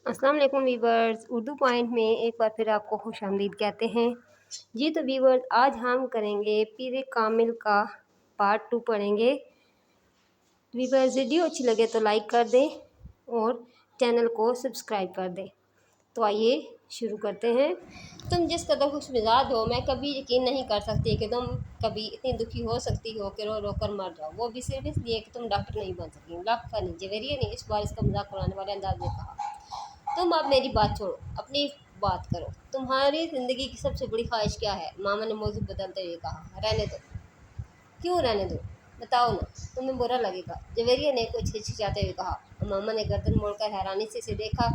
अस्सलाम वालेकुम viewers, Urdu point में एक बार फिर आपको खुशामदीद कहते हैं। जी तो वीवर्स, आज हम करेंगे पीर कामिल का पार्ट 2 पढ़ेंगे। वीवर्स, वीडियो अच्छी लगे तो लाइक कर दें और चैनल को सब्सक्राइब कर दें। तो आइए शुरू करते हैं। तुम जिस कदर खुश मिजाज हो, मैं कभी यकीन नहीं कर सकती कि तुम कभी इतनी दुखी हो सकती हो कि रो रो कर मर जाओ, वो भी सिर्फ इसलिए कि तुम डॉक्टर नहीं बन सकी। लाख फनी जवेरिया ने इस बार इसका मजाक उड़ाने वाले अंदाज में कहा। तुम अब मेरी बात छोड़ो, अपनी बात करो। तुम्हारी जिंदगी की सबसे बड़ी ख्वाहिश क्या है? मामा ने मौजूद बदलते हुए कहा। रहने दो। क्यों रहने दो? बताओ ना, तुम्हें बुरा लगेगा, जवेरिया ने कुछ हिचकिचाते हुए कहा। मामा ने गर्दन मोड़कर हैरानी से इसे देखा।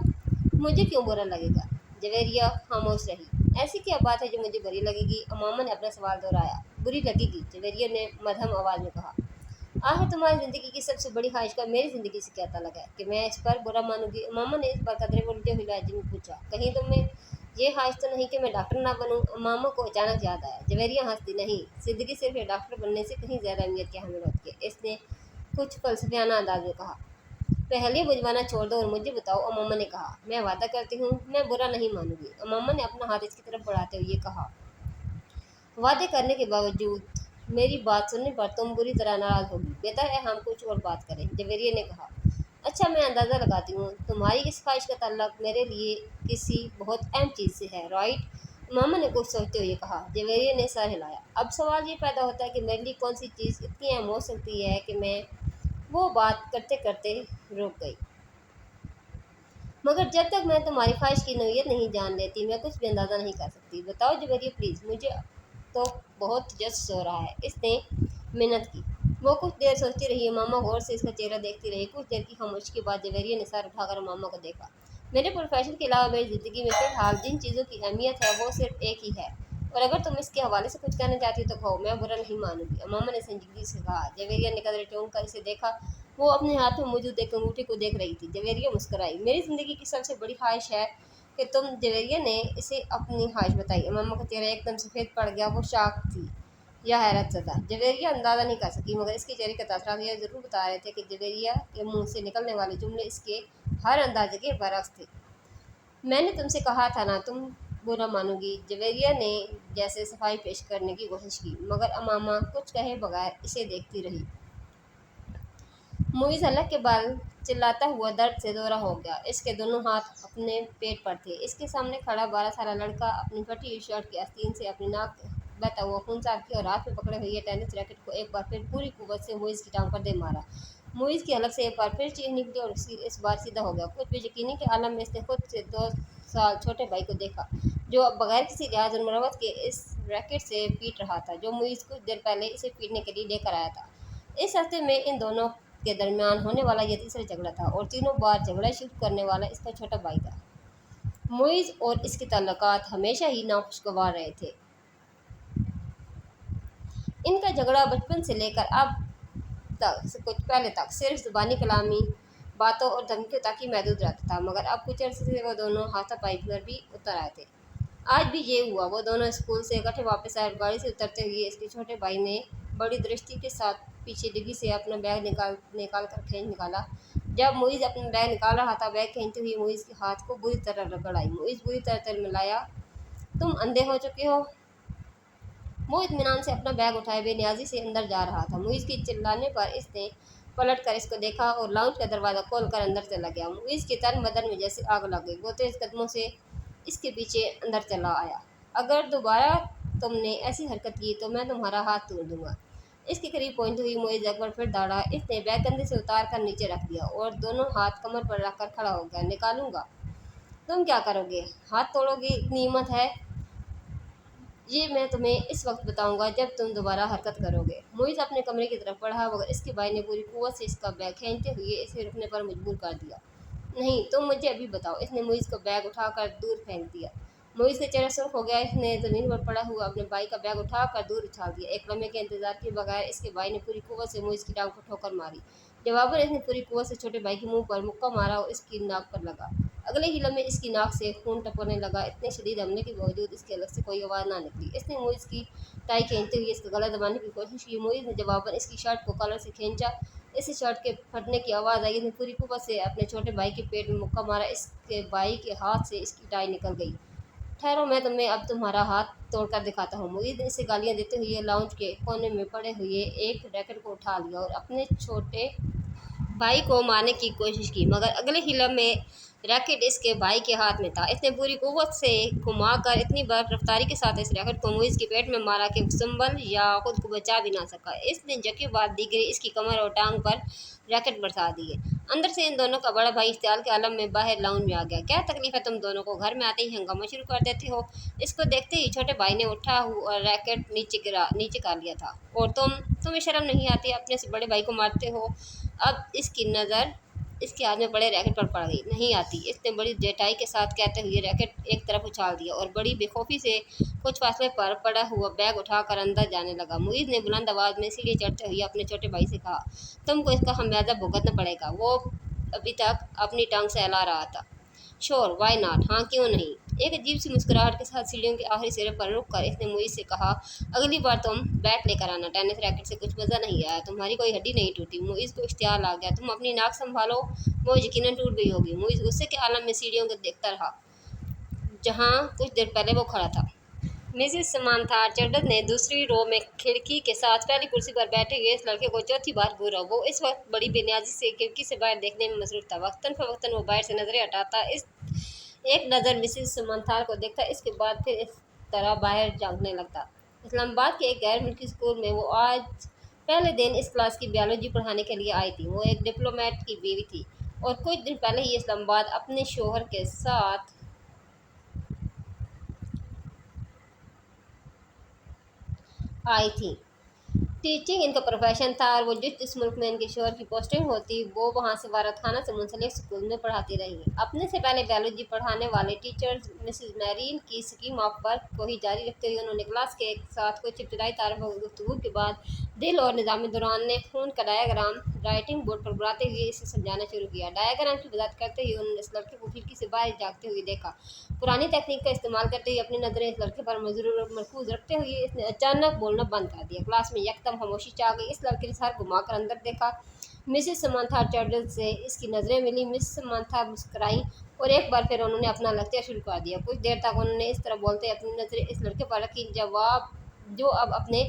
मुझे क्यों बुरा लगेगा? जवेरिया खामोश रही। ऐसी क्या बात है जो मुझे बुरी लगेगी? मामा ने अपना सवाल दोहराया। बुरी लगेगी, जवेरिया ने मध्यम आवाज में कहा। आखिर तुम्हारी जिंदगी की सबसे बड़ी ख्वाहिश का मेरी जिंदगी से क्या ताल्लुक है कि मैं इस पर बुरा मानूंगी? मामा ने इस बार कदरे उल्टे हुए लहजे में पूछा। कहीं तुम्हें ये ख्वाहिश तो नहीं कि मैं डॉक्टर ना बनूं? मामा को अचानक याद आया। जवेरिया हंसती। नहीं, जिंदगी सिर्फ एक डॉक्टर बनने से कहीं ज्यादा अहमियत की हामिल होती है, इसने कुछ फलसफियाना अंदाज में कहा। पहले बुझवाना छोड़ दो और मुझे बताओ, अमामा ने कहा। मैं वादा करती हूँ, मैं बुरा नहीं मानूंगी, अमामा ने अपना हाथ इसकी तरफ बढ़ाते हुए कहा। वादे करने के बावजूद मेरी बात सुनने पर तुम बुरी तरह नाराज होगी। बेहतर है हम कुछ और बात करें, जवेरिया ने कहा। अच्छा, मैं अंदाजा लगाती हूँ तुम्हारी इस ख्वाहिश का ताल्लुक मेरे लिए किसी बहुत अहम चीज़ से है, राइट? मामा ने कुछ सोचते हुए कहा। जवेरिया ने सर हिलाया। अब सवाल ये पैदा होता है कि मेरे लिए कौन सी चीज़ इतनी अहम हो सकती है कि मैं वो बात करते करते रुक गई। मगर जब तक मैं तुम्हारी ख्वाहिश की नोयत नहीं जान लेती, मैं कुछ भी अंदाज़ा नहीं कर सकती। बताओ जवेरिया प्लीज़, मुझे तो बहुत जस हो रहा है, इसने मिन्नत की। वो कुछ देर सोचती रही। मामा गौर से इसका चेहरा देखती रही। कुछ देर की खामोशी के बाद जवेरिया ने सर उठाकर मामा को देखा। मेरे प्रोफेशन के अलावा मेरी ज़िंदगी में फ़िलहाल जिन चीज़ों की अहमियत है वो सिर्फ एक ही है, और अगर तुम इसके हवाले से कुछ कहना चाहती हो तो कहो, मैं बुरा नहीं मानूंगी, मामा ने संजीदगी से कहा। जवेरिया ने कदर टोंक कर इसे देखा। वो अपने हाथ में मौजूद एक अंगूठी को देख रही थी। जवेरिया मुस्कुराई। मेरी ज़िंदगी की सबसे बड़ी ख्वाहिश है कि तुम, जवेरिया ने इसे अपनी ख्वाहिश बताई। मामा का चेहरा एकदम सफ़ेद पड़ गया। वो शाक थी या हैरत ज़दा, जवेरिया अंदाज़ा नहीं कर सकी, मगर इसके चेहरे के तासरात यह ज़रूर बता रहे थे कि जवेरिया के मुंह से निकलने वाले जुमले इसके हर अंदाजे के बरक्स थे। मैंने तुमसे कहा था ना तुम बुरा मानोगी, जवेरिया ने जैसे सफाई पेश करने की कोशिश की, मगर अमामा कुछ कहे बगैर इसे देखती रही। मुइज़ हलक के बाल चिल्लाता हुआ दर्द से दोरा हो गया। इसके दोनों हाथ अपने पेट पर थे। इसके सामने खड़ा 12 साल लड़का अपनी फटी हुई शर्ट की आस्तीन से अपनी नाक बहता हुआ खून साफ किया और हाथ में पकड़े हुए टेनिस रैकेट को एक बार फिर पूरी कुव्वत से मुइज़ की टांग पर दे मारा। मुइज़ की हलक से एक बार फिर चीख निकली और इस बार सीधा हो गया। कुछ बेयकीनी के आलम में इसने खुद से 2 साल छोटे भाई को देखा, जो अब बगैर किसी लिहाज और मरम्मत के इस रैकेट से पीट रहा था जो मुइज़ कुछ देर पहले इसे पीटने के लिए लेकर आया था। इस हफ्ते में इन दोनों के दरमियान होने वाला यह तीसरा झगड़ा था, और तीनों बार झगड़ा शुरू करने वाला इसका छोटा भाई था। मुइज़ और इसके ताल्लुकात हमेशा ही नाखुशगवार रहे थे। इनका झगड़ा बचपन से लेकर अब तक से कुछ पहले तक सिर्फ ज़ुबानी कलामी बातों और धमकियों तक ही महदूद रहता था, मगर अब कुछ अरसे से वो दोनों हाथापाई पर भी उतर आए थे। आज भी ये हुआ। वो दोनों स्कूल से इकट्ठे वापस आए और गाड़ी से उतरते हुए इसके छोटे भाई ने बड़ी दृष्टि के साथ पीछे डिग्गी से अपना बैग निकाल कर खींच निकाला। जब मुइज़ अपना बैग निकाल रहा था, बैग खींचते हुए मुइज़ के हाथ को बुरी तरह रगड़ आई। मुइज़ बुरी तरह तिलमिलाया। तुम अंधे हो चुके हो? वो इत्मीनान से अपना बैग उठाए बेनियाजी से अंदर जा रहा था। मुइज़ के चिल्लाने पर इसने पलट कर इसको देखा और लाउंज का दरवाज़ा खोल कर अंदर चला गया। मुइज़ के तन बदन में जैसे आग लग गई। वो तेज़ कदमों से इसके पीछे अंदर चला आया। अगर दोबारा तुमने ऐसी हरकत की तो मैं तुम्हारा हाथ तोड़ दूंगा। इसके करीब पहुंचती हुई मुइज़ एक बार फिर दौड़ा। इसने बैग कंधे से उतार कर नीचे रख दिया और दोनों हाथ कमर पर रखकर खड़ा हो गया। निकालूंगा। तुम क्या करोगे? हाथ तोड़ोगे? इतनी हिम्मत है? ये मैं तुम्हें इस वक्त बताऊंगा जब तुम दोबारा हरकत करोगे। मुइज़ अपने कमरे की तरफ बढ़ा, मगर इसके भाई ने पूरी कुव्वत से इसका बैग खींचते हुए इसे रुकने पर मजबूर कर दिया। नहीं, तुम मुझे अभी बताओ। इसने मुइज़ को बैग उठाकर दूर फेंक दिया। मुइज़ का चेहरा सुर्ख हो गया। इसने ज़मीन पर पड़ा हुआ अपने भाई का बैग उठाकर दूर उछाल दिया। एक लम्हे के इंतजार के बगैर इसके भाई ने पूरी कुव्वत से मुइज़ की टांग को ठोकर मारी। जवाबन इसने पूरी कुव्वत से छोटे भाई के मुंह पर मुक्का मारा और इसकी नाक पर लगा। अगले ही लम्हे इसकी नाक से खून टपकने लगा। इतने शदीद हमले के बावजूद इसके अलग से कोई आवाज़ ना निकली। इसने मुइज़ की टाई खींचते हुए इसका गला दबाने की कोशिश की। मुइज़ ने जवाबन इसकी शर्ट को कॉलर से खींचा। इस शर्ट के फटने की आवाज़ आई। इसने पूरी कुव्वत से अपने छोटे भाई के पेट में मुक्का मारा। इसके भाई के हाथ से इसकी टाई निकल गई। ठहरो, मैं तुम्हें अब तुम्हारा हाथ तोड़कर दिखाता हूँ। मुईद ने इसे गालियाँ देते हुए लाउंज के कोने में पड़े हुए एक रैकेट को उठा लिया और अपने छोटे भाई को मारने की कोशिश की, मगर अगले ही लम्हे रैकेट इसके भाई के हाथ में था। इसने पूरी कुव्वत से घुमाकर इतनी रफ्तारी के साथ इस रैकेट को मुइज़ के पेट में मारा कि संभल या खुद को बचा भी ना सका। इसने जके बाद दीगरे इसकी कमर और टांग पर रैकेट बरसा दिए। अंदर से इन दोनों का बड़ा भाई इश्तियाल के आलम में बाहर लाउंज में आ गया। क्या तकलीफ है तुम दोनों को? घर में आते ही हंगामा शुरू कर देते हो। इसको देखते ही छोटे भाई ने उठा हुआ रैकेट नीचे कर लिया था। और तुम्हें शर्म नहीं आती? अपने से बड़े भाई को मारते हो। अब इसकी नज़र इसके हाथ में पड़े रैकेट पर पड़ गई। नहीं आती, इसने बड़ी जेटाई के साथ कहते हुए रैकेट एक तरफ उछाल दिया और बड़ी बेखौफी से कुछ फासले पर पड़ा हुआ बैग उठाकर अंदर जाने लगा। मुईज़ ने बुलंद आवाज़ में सीढ़ी चढ़ते हुए अपने छोटे भाई से कहा, तुमको इसका खमियाजा भुगतना पड़ेगा। वो अभी तक अपनी टांग सहला रहा था। श्योर, वाई नॉट, हाँ क्यों नहीं। एक अजीब सी मुस्कुराहट के साथ सीढ़ियों के आखिरी सिरे पर रुक कर इसने मुईज़ से कहा, अगली बार तुम बैट लेकर आना। टेनिस रैकेट से कुछ मज़ा नहीं आया, तुम्हारी कोई हड्डी नहीं टूटी। मुईज़ को इश्तियाल आ गया, तुम अपनी नाक संभालो, वो यकीनन टूट गई होगी। मुईज़ गुस्से के आलम में सीढ़ियों को देखता रहा जहाँ कुछ देर पहले वो खड़ा था। मिसेस समांथा चैटर्जी ने दूसरी रो में खिड़की के साथ पहली कुर्सी पर बैठे हुए इस लड़के को चौथी बार घूरा। वो इस वक्त बड़ी बेनियाजी से खिड़की से बाहर देखने में मसरूफ था। वक्तन फवक्तन वो बाहर से नजरें हटाता, इस एक नज़र मिसेस समांथा को देखता, इसके बाद फिर इस तरह बाहर झांकने लगता। इस्लामाबाद के एक गैर मुल्की स्कूल में वो आज पहले दिन इस क्लास की बायोलॉजी पढ़ाने के लिए आई थी। वो एक डिप्लोमेट की बीवी थी और कुछ दिन पहले ही इस्लामाबाद अपने शोहर के साथ आई थी। टीचिंग इनका प्रोफेशन था और वो जिस मुल्क में इनके शोहर की पोस्टिंग होती वो वहाँ से वारखाना से मुंसलिक स्कूल में पढ़ाती रही। अपने से पहले बायोलॉजी पढ़ाने वाले टीचर्स मिसेस मैरीन की स्कीम ऑफ वर्क को ही जारी रखते हुए उन्होंने क्लास के साथ कुछ इब्तदाई तारफ़ और गुफ्तगू के बाद दिल और निज़ाम दौरान ने खून का डायग्राम राइटिंग बोर्ड पर बनाते हुए इसे समझाना शुरू किया। डायग्राम की वजाहत करते हुए उन्होंने इस लड़के को खिड़की से बाहर झाँकते हुए देखा। पुरानी तकनीक का इस्तेमाल करते हुए अपनी नज़रें इस लड़के पर मरकूज रखते हुए इसने अचानक बोलना बंद कर दिया। क्लास में यकदम खामोशी छा गई। इस लड़के ने सर घुमाकर अंदर देखा। मिसेस समांथा चैटर्जी से इसकी नज़रें मिली। मिस समांथा मुस्कुराई और एक बार फिर उन्होंने अपना लेक्चर शुरू कर दिया। कुछ देर तक उन्होंने इस तरह बोलते अपनी नज़रें इस लड़के पर रखी जो अब अपने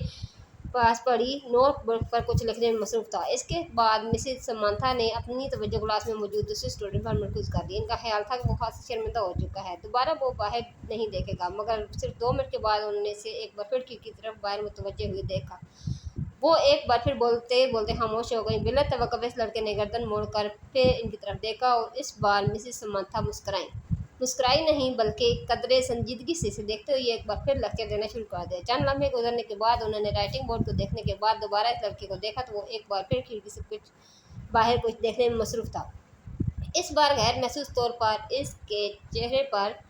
पास पड़ी नोट बुक पर कुछ लिखने में मसरूफ था। इसके बाद मिसेस समांथा ने अपनी तवज्जो क्लास में मौजूद दूसरे स्टूडेंट पर मरकूज कर दी। इनका ख्याल था कि वो खास शर्मिंदा हो चुका है, दोबारा वो बाहर नहीं देखेगा, मगर सिर्फ 2 मिनट के बाद उन्होंने से एक बार फिर की तरफ बाहर मुतवज्जे हुए देखा। वो एक बार फिर बोलते बोलते खामोश हो गई। बिला तवक्कुफ इस लड़के ने गर्दन मोड़कर फिर इनकी तरफ देखा और इस बार मिसेस समांथा मुस्कुराई नहीं बल्कि कदरे संजीदगी से इसे देखते हुए एक बार फिर लेक्चर देना शुरू कर दिया। चंद लम्हे गुजरने के बाद उन्होंने राइटिंग बोर्ड को देखने के बाद दोबारा इस लड़के को देखा तो वो एक बार फिर खिड़की से कुछ देखने में मसरूफ था। इस बार गैर महसूस तौर पर इसके चेहरे पर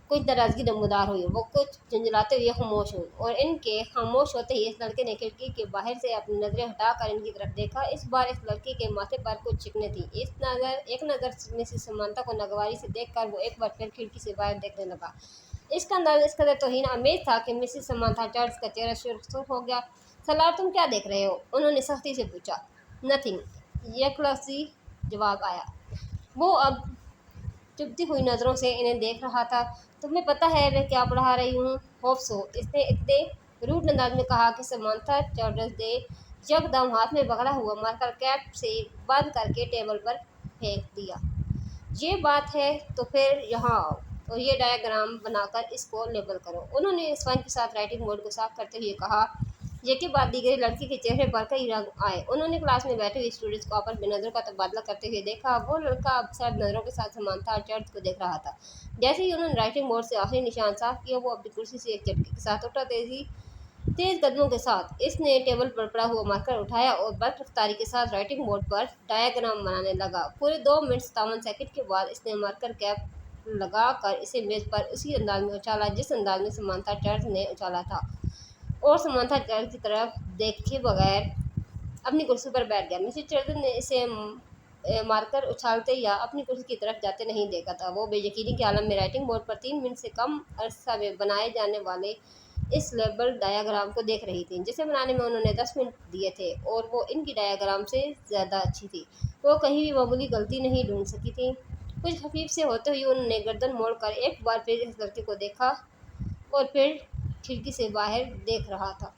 कुछ नाराज़गी नमूदार हुई। वो कुछ झुंझलाते हुए खामोश हुई और इनके खामोश होते ही इस लड़के ने खिड़की के बाहर से अपनी नज़रें हटाकर इनकी तरफ देखा। इस बार इस लड़के के माथे पर कुछ चिकने थी। एक नज़र मिसेस समांथा को नागवारी से देखकर वो एक बार फिर खिड़की से बाहर देखने लगा। इसका अंदाज़ इस कदर तौहीन आमेज था कि मिसेस समांथा चर्च का चेहरा सुर्ख हो गया। सलार, तुम क्या देख रहे हो? उन्होंने सख्ती से पूछा। नथिंग, यकलफ्ज़ी जवाब आया। वो अब चुभती हुई नज़रों से इन्हें देख रहा था। तुम्हें पता है मैं क्या पढ़ा रही हूँ? होप सो, इसने इतने रूड अंदाज में कहा कि समांथा चैटर्जी ने यकदम हाथ में पकड़ा हुआ मार्कर कैप से बंद करके टेबल पर फेंक दिया। ये बात है तो फिर यहाँ आओ और ये डायग्राम बनाकर इसको लेबल करो। उन्होंने स्पंज के साथ राइटिंग बोर्ड को साफ करते हुए कहा। यकी बाद दीगरी लड़की के चेहरे पर कई रंग आए। उन्होंने क्लास में बैठे हुए स्टूडेंट्स को आपस में नज़रों का तबादला करते हुए देखा। वो लड़का अब सर्द नज़रों के साथ समांथा चर्च को देख रहा था। जैसे ही उन्होंने राइटिंग बोर्ड से आखिरी निशान साफ किया वो अपनी कुर्सी से एक झटके के साथ उठा। तेज कदमों के साथ इसने टेबल पर पड़ा हुआ मार्कर उठाया और बर्क रफ्तारी के साथ राइटिंग बोर्ड पर डायग्राम बनाने लगा। पूरे 2 मिनट 57 सेकंड के बाद इसने मार्कर कैप लगा कर इसे मेज पर उसी अंदाज में उछाला जिस अंदाज में समांथा चर्च ने उछाला था और समांथा चर्च की तरफ देखे बगैर अपनी कुर्सी पर बैठ गया। मिसेस चर्च ने इसे मारकर उछालते या अपनी कुर्सी की तरफ जाते नहीं देखा था। वो बेयकीनी के आलम में राइटिंग बोर्ड पर 3 मिनट से कम अरसा में बनाए जाने वाले اس لیبل ڈایاگرام کو دیکھ رہی تھیں جسے بنانے میں انہوں نے 10 منٹ دیے تھے اور وہ ان کی ڈایاگرام سے زیادہ اچھی تھی۔ وہ کہیں بھی معمولی غلطی نہیں ڈھونڈ سکی تھیں۔ کچھ خفیف سے ہوتے ہوئے انہوں نے گردن موڑ کر ایک بار پھر اس لڑکے کو دیکھا اور پھر کھڑکی سے باہر دیکھ رہا تھا۔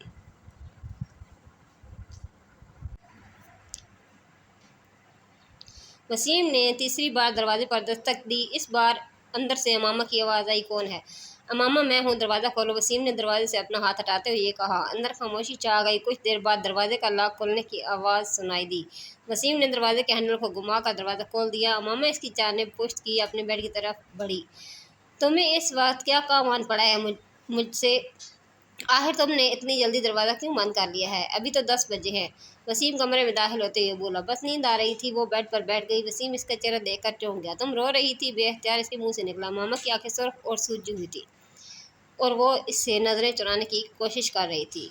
وسیم نے تیسری بار دروازے پر دستک دی۔ اس بار اندر سے امامہ کی آواز آئی، کون ہے؟ امامہ، میں ہوں، دروازہ کھولو۔ وسیم نے دروازے سے اپنا ہاتھ ہٹاتے ہوئے کہا۔ اندر خاموشی چھا گئی۔ کچھ دیر بعد دروازے کا لاک کھلنے کی آواز سنائی دی۔ وسیم نے دروازے کے ہینڈل کو گھما کر دروازہ کھول دیا۔ امامہ اس کی جانب پشت کی اپنے بیڈ کی طرف بڑھی۔ تمہیں اس وقت کیا کام آن پڑا ہے مجھ سے؟ آخر تم نے اتنی جلدی دروازہ کیوں بند کر لیا ہے؟ ابھی تو 10 بجے ہیں۔ وسیم کمرے میں داخل ہوتے ہوئے بولا۔ بس نیند آ رہی تھی۔ وہ بیڈ پر بیٹھ گئی۔ وسیم اس کا چہرہ دیکھ کر چونک گیا۔ تم رو رہی تھی؟ بے اختیار اس کے منہ سے نکلا۔ ماما کی آنکھیں سرخ اور سوجی ہوئی تھی اور وہ اس سے نظریں چرانے کی کوشش کر رہی تھی۔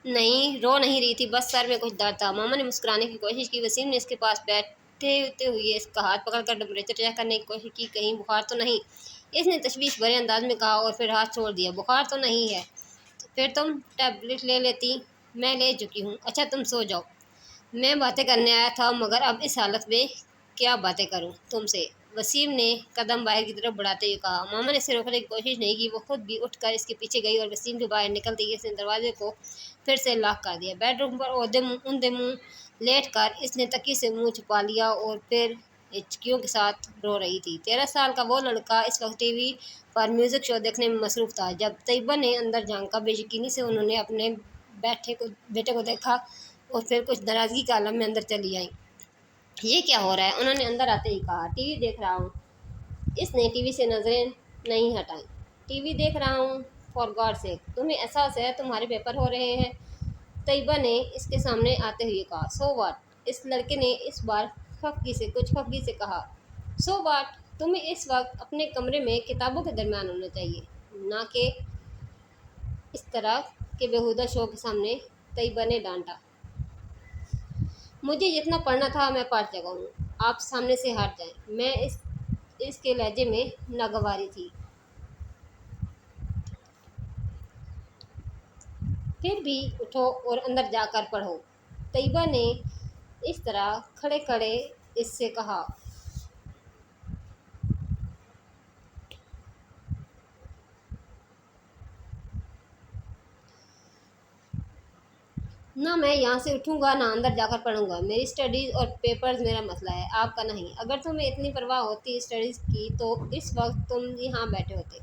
نہیں، رو نہیں رہی تھی، بس سر میں کچھ درد تھا۔ ماما نے مسکرانے کی کوشش کی۔ وسیم نے اس کے پاس بیٹھے ہوئے اس کا ہاتھ پکڑ کر ٹمپریچر چیک کرنے کی کوشش کی، کہیں بخار تو نہیں؟ اس نے تشویش بھرے انداز میں کہا اور پھر ہاتھ چھوڑ دیا۔ بخار تو نہیں ہے؟ پھر تم ٹیبلٹ لے لیتی۔ میں لے چکی ہوں۔ اچھا تم سو جاؤ۔ میں باتیں کرنے آیا تھا مگر اب اس حالت میں کیا باتیں کروں تم سے؟ وسیم نے قدم باہر کی طرف بڑھاتے ہوئے کہا۔ ماما نے اسے روکنے کی کوشش نہیں کی۔ وہ خود بھی اٹھ کر اس کے پیچھے گئی اور وسیم کے باہر نکلتے ہی اس نے دروازے کو پھر سے لاک کر دیا۔ بیڈ روم پر اوندے منہ لیٹ کر اس نے تکیے سے منہ چھپا لیا اور پھر ہچکیوں کے ساتھ رو رہی تھی۔ 13 سال کا وہ لڑکا اس وقت ٹی وی پر میوزک شو دیکھنے میں مصروف تھا۔ جب طیبہ نے اندر جھانکا، بے یقینی سے انہوں نے اپنے بیٹے کو دیکھا اور پھر کچھ ناراضگی کے عالم میں اندر چلی آئیں۔ یہ کیا ہو رہا ہے؟ انہوں نے اندر آتے ہی کہا۔ ٹی وی دیکھ رہا ہوں۔ اس نے ٹی وی سے نظریں نہیں ہٹائیں۔ ٹی وی دیکھ رہا ہوں؟ فار گاڈ سیک، تمہیں احساس ہے تمہارے پیپر ہو رہے ہیں؟ طیبہ نے اس کے سامنے آتے ہوئے کہا۔ So what? اس لڑکے نے اس بار کچھ خفگی سے کہا۔ So what? تمہیں اس وقت اپنے کمرے میں کتابوں کے درمیان ہونا چاہیے، نہ کہ اس طرح کے بیہودہ شو کے سامنے، طیبہ نے ڈانٹا۔ مجھے جتنا پڑھنا تھا میں پڑھ چکا ہوں، آپ سامنے سے ہٹ جائیں۔ میں اس کے لہجے میں ناگواری تھی۔ پھر بھی اٹھو اور اندر جا کر پڑھو، طیبہ نے اس طرح کھڑے کھڑے اس سے کہا۔ نہ میں یہاں سے اٹھوں گا نہ اندر جا کر پڑھوں گا۔ میری اسٹڈیز اور پیپرز میرا مسئلہ ہے، آپ کا نہیں۔ اگر تمہیں اتنی پرواہ ہوتی اسٹڈیز کی تو اس وقت تم یہاں بیٹھے ہوتے۔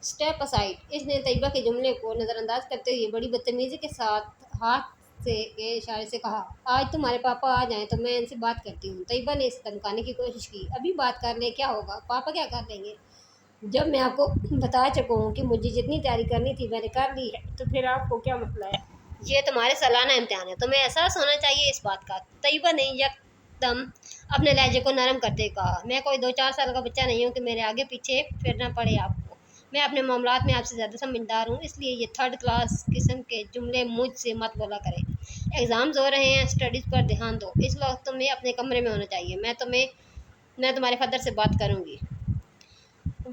اسٹیپ اسائڈ، اس نے طیبہ کے جملے کو نظر انداز کرتے ہوئے بڑی بدتمیزی کے ساتھ ہاتھ کے اشارے سے کہا۔ آج تمہارے پاپا آ جائیں تو میں ان سے بات کرتی ہوں۔ طیبہ نے اسے دھمکانے کی کوشش کی۔ ابھی بات کر لیں، کیا ہوگا؟ پاپا کیا کر لیں گے؟ جب میں آپ کو بتا چکا ہوں کہ مجھے جتنی تیاری کرنی تھی میں نے کر لی ہے تو پھر آپ کو کیا مسئلہ ہے؟ یہ تمہارے سالانہ امتحان ہے، تمہیں احساس ہونا چاہیے اس بات کا۔ طیبہ نے یکدم اپنے لہجے کو نرم کرتے ہوئے کہا۔ میں کوئی 2-4 سال کا بچہ نہیں ہوں کہ میرے آگے پیچھے پھرنا پڑے آپ کو۔ میں اپنے معاملات میں آپ سے زیادہ سمجھدار ہوں، اس لیے یہ 3rd کلاس قسم کے جملے مجھ سے مت بولا کریں۔ ایگزامز ہو رہے ہیں، اسٹڈیز پر دھیان دو۔ اس وقت تمہیں اپنے کمرے میں ہونا چاہیے۔ میں تمہارے فادر سے بات کروں گی۔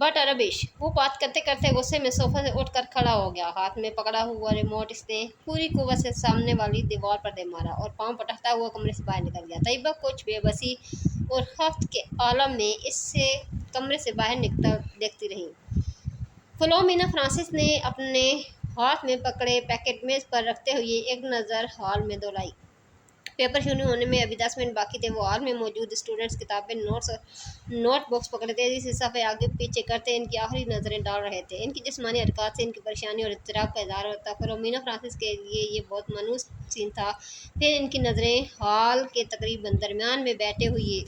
واٹ اے ربش! وہ بات کرتے کرتے غصے میں صوفہ سے اٹھ کر کھڑا ہو گیا۔ ہاتھ میں پکڑا ہوا ریموٹ اس نے پوری قوت سے سامنے والی دیوار پر دے مارا اور پاؤں پٹکتا ہوا کمرے سے باہر نکل گیا۔ طیبہ کچھ بے بسی اور خفت کے عالم میں اسے کمرے سے باہر نکلتا دیکھتی رہی۔ فلومینا فرانسس نے اپنے ہاتھ میں پکڑے پیکٹ میز پر رکھتے ہوئے ایک نظر ہال میں دوڑائی۔ پیپر شروع ہونے میں ابھی 10 منٹ باقی تھے۔ وہ ہال میں موجود اسٹوڈنٹس کتابیں، نوٹس اور نوٹ بکس پکڑے تیزی سے صفحے آگے پیچھے کرتے ان کی آخری نظریں ڈال رہے تھے۔ ان کی جسمانی حرکات سے ان کی پریشانی اور اضطراب کا اظہار ہوتا۔ فلومینا فرانسس کے لیے یہ بہت مانوس سین تھا۔ پھر ان کی نظریں ہال کے تقریباً درمیان میں بیٹھے ہوئے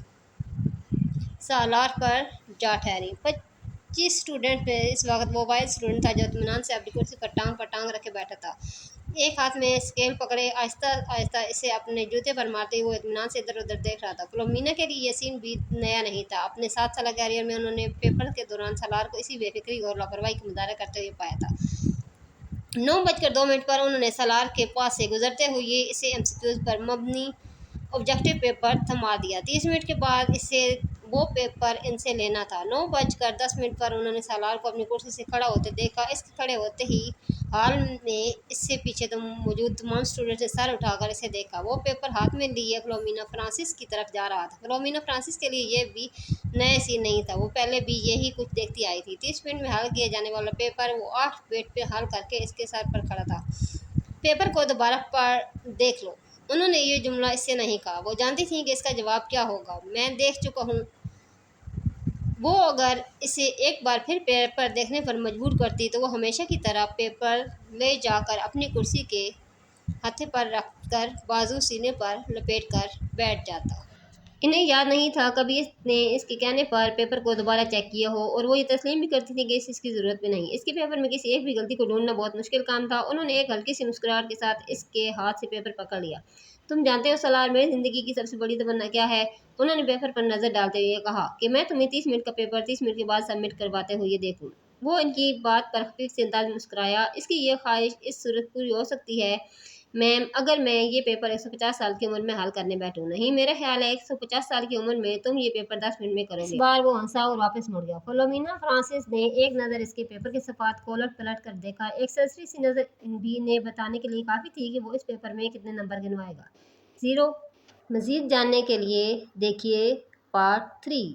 سالار پر جا ٹھہریں۔ 25 اسٹوڈنٹس میں اس وقت وہ واحد اسٹوڈنٹ تھا جو اطمینان سے اپنی کرسی پر ٹانگ رکھے بیٹھا تھا۔ ایک ہاتھ میں اسکیل پکڑے آہستہ آہستہ اسے اپنے جوتے پر مارتے ہوئے وہ اطمینان سے ادھر ادھر دیکھ رہا تھا۔ فلومینا کے لیے یہ سین بھی نیا نہیں تھا۔ اپنے 7 سالہ کیریئر میں انہوں نے پیپرز کے دوران سالار کو اسی بے فکری اور لاپرواہی کا مظاہرہ کرتے ہوئے پایا تھا۔ 9:02 پر انہوں نے سالار کے پاس سے گزرتے ہوئے اسے MCQs پر مبنی آبجیکٹیو پیپر تھما دیا۔ 30 منٹ کے بعد اسے वो पेपर इनसे लेना था। 9:10 पर उन्होंने सालार को अपनी कुर्सी से खड़ा होते देखा। इसके खड़े होते ही हॉल में इससे पीछे मौजूद तमाम स्टूडेंट्स ने सर उठाकर इसे देखा। वो पेपर हाथ में लिए फिलोमिना फ्रांसिस की तरफ जा रहा था। फिलोमिना फ्रांसिस के लिए ये भी नया सीन नहीं था, वो पहले भी यही कुछ देखती आई थी। 30 मिनट में हल किया जाने वाला पेपर वो 8 मिनट पे हल करके इसके सर पर खड़ा था। पेपर को दोबारा पढ़ देख लो। उन्होंने ये जुमला इससे नहीं कहा, वो जानती थी कि इसका जवाब क्या होगा। मैं देख चुका हूँ। वो अगर इसे एक बार फिर पेपर देखने पर मजबूर करती तो वो हमेशा की तरह पेपर ले जाकर अपनी कुर्सी के हत्थे पर रखकर बाजू सीने पर लपेट कर बैठ जाता। इन्हें याद नहीं था कभी इसने इसके कहने पर पेपर को दोबारा चेक किया हो, और वो ये तस्लीम भी करती थी कि इसकी ज़रूरत भी नहीं। इसके पेपर में किसी एक भी गलती को ढूंढना बहुत मुश्किल काम था। उन्होंने एक हल्की सी मुस्कुराहट के साथ इसके हाथ से पेपर पकड़ लिया। तुम जानते हो सलार, मेरी ज़िंदगी की सबसे बड़ी तमन्ना क्या है? उन्होंने पेपर पर नज़र डालते हुए कहा कि मैं तुम्हें 30 मिनट का पेपर 30 मिनट के बाद सबमिट करवाते हुए देखूँ। वो इनकी बात पर खफीफ से अंदाज में मुस्कुराया। इसकी ये ख्वाहिश इस सूरत पूरी हो सकती है मैम, अगर मैं ये पेपर 150 साल की उम्र में हल करने बैठूं। नहीं, मेरा ख्याल है 150 साल की उम्र में तुम ये पेपर 10 मिनट में करोगे। इस बार वो हंसा और वापस मुड़ गया। फिलोमिना फ्रांसिस ने एक नज़र इसके पेपर के सफ़ात को उलट पलट कर देखा। एक सरसरी सी नज़र भी ने बताने के लिए काफ़ी थी कि वो इस पेपर में कितने नंबर गिनवाएगा। 0। मज़ीद जानने के लिए देखिए पार्ट 3।